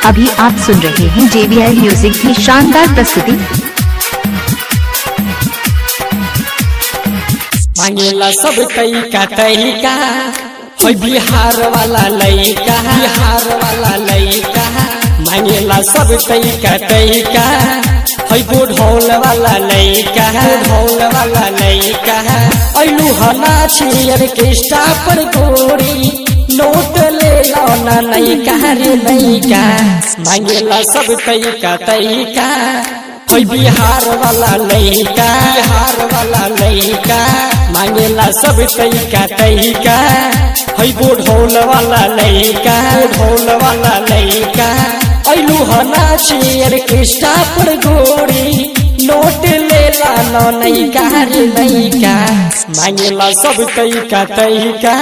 अभी आप सुन रहे हैं JBI म्यूजिक की शानदार प्रस्तुति। मांगेला सब तरीका तरीका बिहार वाला लइका, बिहार वाला लइका मांगेला सब तरीका तरीका ढोल वाला लइका, ढोल वाला लइका अलू हना छियर कृष्णा पर गोरी नोट ले लाना नैका रे नैका मांगेला सब तरीका तरीका बिहार वाला लइका, बिहार वाला लइका मांगेला सब तरीका तरीका ढोल वाला लइका, ढोल वाला लइका अलू हना छियर कृष्णा पर गोरी नोट ले लाना नैका रे नैका मांगेला सब तरीका तरीका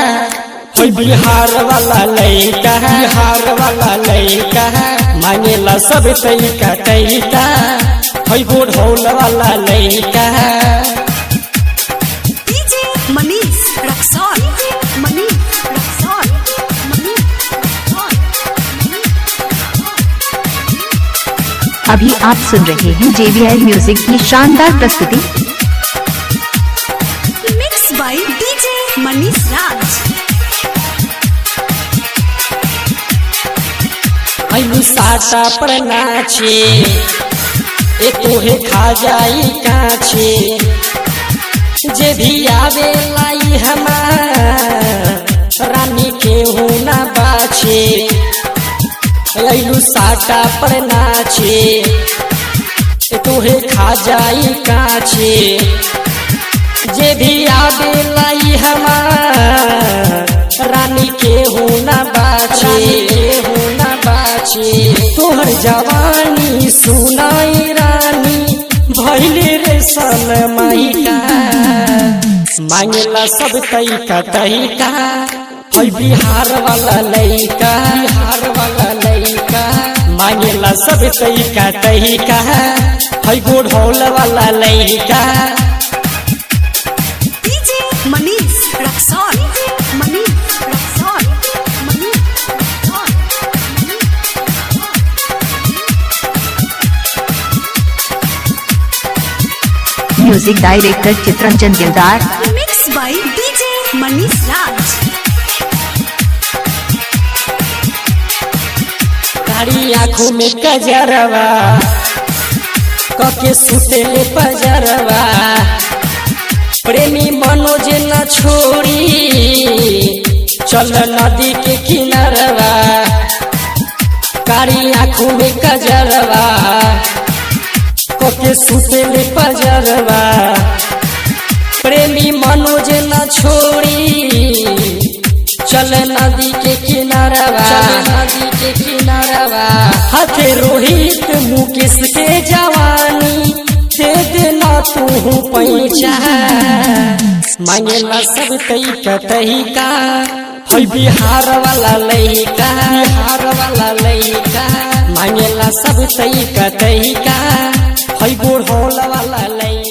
बिहार वाला लइका, बिहार वाला लइका मांगेला सब तरीका तरीका ढोल वाला लइका। डीजे मनीष रक्सौल, मनीष रक्सौल, अभी आप सुन रहे हैं JBI म्यूजिक की शानदार प्रस्तुति। मिक्स बाय डीजे मनीष राज। अलू साटा पर नाचे तोहे खा जाई काछे जे भी आवे लाई हमार रानी के हो ना बाछे। अलू साटा पर नाचे तोहे खा जाई काछे जे भी आवे लाई हमार रानी के हो ना बाछे, हो ना बाछे तोहर जवानी सुनाई रानी भैले रे सनमाइका मांगेला सब तरीका तरीका बिहार वाला लइका, बिहार वाला लइका मांगेला सब तरीका तरीका ढोल वाला लइका। DJ Manish Raxaul, Manish Raxaul, Manish Raxaul. Music director Chittaranjan दिलदार। मिक्स बाय डीजे मनीष राज। कारी आँखों में कजरवा कके सुतेले पजरवा प्रेमी मनोज न छोड़ी चल नदी के किनारवा। कारी आँखों में कजरवा कके सुतेले पजरवा प्रेमी मनोज न छोड़ी चल नदी के किनारवा, चल नदी के किनारवा हाथे रोहित मुकेश के जवानी दे देना तू पैसा मांगेला सब तरीका तरीका बिहार वाला लइका, बिहार वाला लइका मांगेला सब तरीका तरीका ढोल वाला लइका।